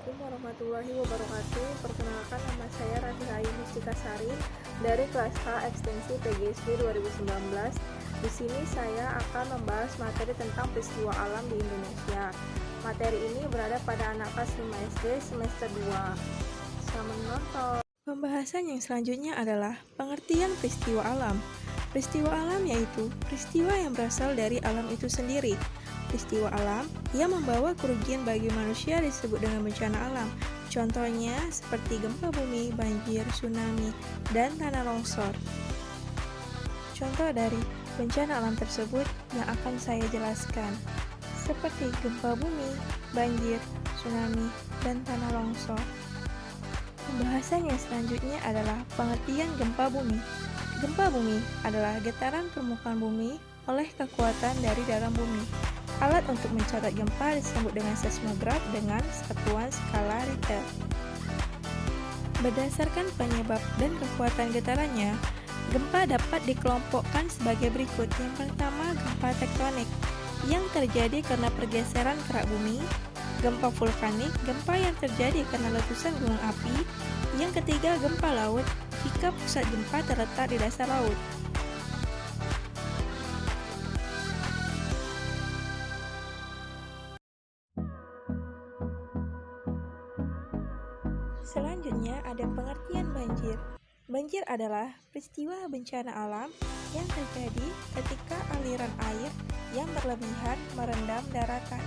Assalamualaikum warahmatullahi wabarakatuh. Perkenalkan, nama saya Ratih Ayu Mustika Sari dari kelas H ekstensi PGSD 2019. Di sini saya akan membahas materi tentang peristiwa alam di Indonesia. Materi ini berada pada anak kelas 5 SD semester 2. Selamat menonton. Pembahasan yang selanjutnya adalah pengertian peristiwa alam. Peristiwa alam yaitu peristiwa yang berasal dari alam itu sendiri. Peristiwa alam yang membawa kerugian bagi manusia disebut dengan bencana alam. Contohnya seperti gempa bumi, banjir, tsunami, dan tanah longsor. Contoh dari bencana alam tersebut yang akan saya jelaskan, seperti gempa bumi, banjir, tsunami, dan tanah longsor. Pembahasan yang selanjutnya adalah pengertian gempa bumi. Gempa bumi adalah getaran permukaan bumi oleh kekuatan dari dalam bumi. Alat untuk mencatat gempa disebut dengan seismograf dengan satuan skala Richter. Berdasarkan penyebab dan kekuatan getarannya, gempa dapat dikelompokkan sebagai berikut. Yang pertama, gempa tektonik yang terjadi karena pergeseran kerak bumi. Gempa vulkanik, gempa yang terjadi karena letusan gunung api. Yang ketiga, gempa laut jika pusat gempa terletak di dasar laut. Selanjutnya ada pengertian banjir. Banjir adalah peristiwa bencana alam yang terjadi ketika aliran air yang berlebihan merendam daratan.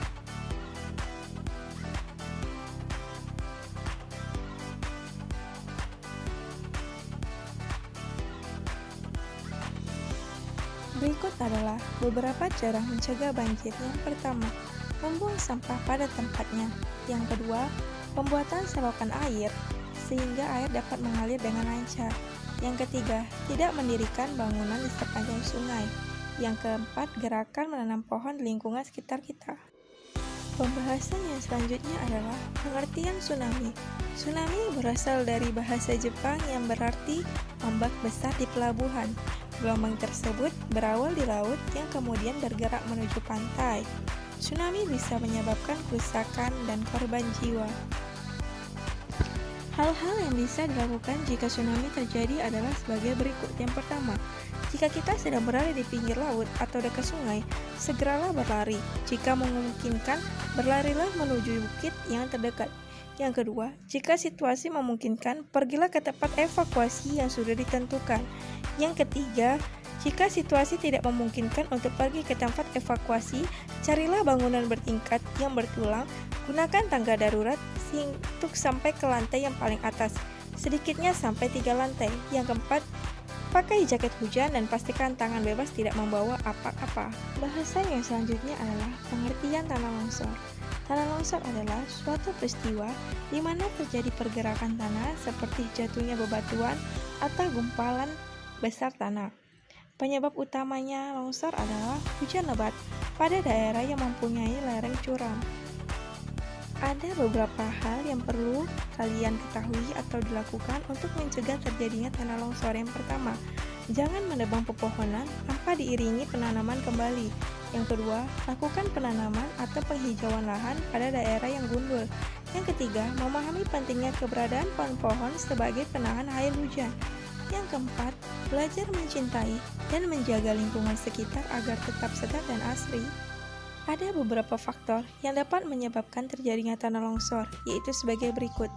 Berikut adalah beberapa cara mencegah banjir. Yang pertama, membuang sampah pada tempatnya. Yang kedua, pembuatan selokan air sehingga air dapat mengalir dengan lancar. Yang ketiga, tidak mendirikan bangunan di sepanjang sungai. Yang keempat, gerakan menanam pohon di lingkungan sekitar kita. Pembahasan yang selanjutnya adalah pengertian tsunami. Tsunami berasal dari bahasa Jepang yang berarti ombak besar di pelabuhan. Gelombang tersebut berawal di laut yang kemudian bergerak menuju pantai. Tsunami bisa menyebabkan kerusakan dan korban jiwa. Hal-hal yang bisa dilakukan jika tsunami terjadi adalah sebagai berikut. Yang pertama, jika kita sedang berada di pinggir laut atau dekat sungai, segeralah berlari. Jika memungkinkan, berlarilah menuju bukit yang terdekat. Yang kedua, jika situasi memungkinkan, pergilah ke tempat evakuasi yang sudah ditentukan. Yang ketiga, jika situasi tidak memungkinkan untuk pergi ke tempat evakuasi, carilah bangunan bertingkat yang bertulang, gunakan tangga darurat untuk sampai ke lantai yang paling atas, sedikitnya sampai 3 lantai. Yang keempat, pakai jaket hujan dan pastikan tangan bebas tidak membawa apa-apa. Bahasan yang selanjutnya adalah pengertian tanah longsor. Tanah longsor adalah suatu peristiwa di mana terjadi pergerakan tanah seperti jatuhnya bebatuan atau gumpalan besar tanah. Penyebab utamanya longsor adalah hujan lebat pada daerah yang mempunyai lereng curam. Ada beberapa hal yang perlu kalian ketahui atau dilakukan untuk mencegah terjadinya tanah longsor. Yang pertama, jangan menebang pepohonan tanpa diiringi penanaman kembali. Yang kedua, lakukan penanaman atau penghijauan lahan pada daerah yang gundul. Yang ketiga, memahami pentingnya keberadaan pohon-pohon sebagai penahan air hujan. Yang keempat, belajar mencintai dan menjaga lingkungan sekitar agar tetap segar dan asri. Ada beberapa faktor yang dapat menyebabkan terjadinya tanah longsor, yaitu sebagai berikut.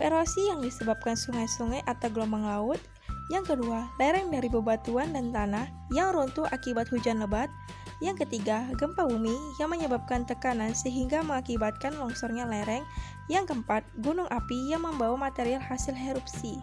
Erosi yang disebabkan sungai-sungai atau gelombang laut. Yang kedua, lereng dari bebatuan dan tanah yang runtuh akibat hujan lebat. Yang ketiga, gempa bumi yang menyebabkan tekanan sehingga mengakibatkan longsornya lereng. Yang keempat, gunung api yang membawa material hasil erupsi.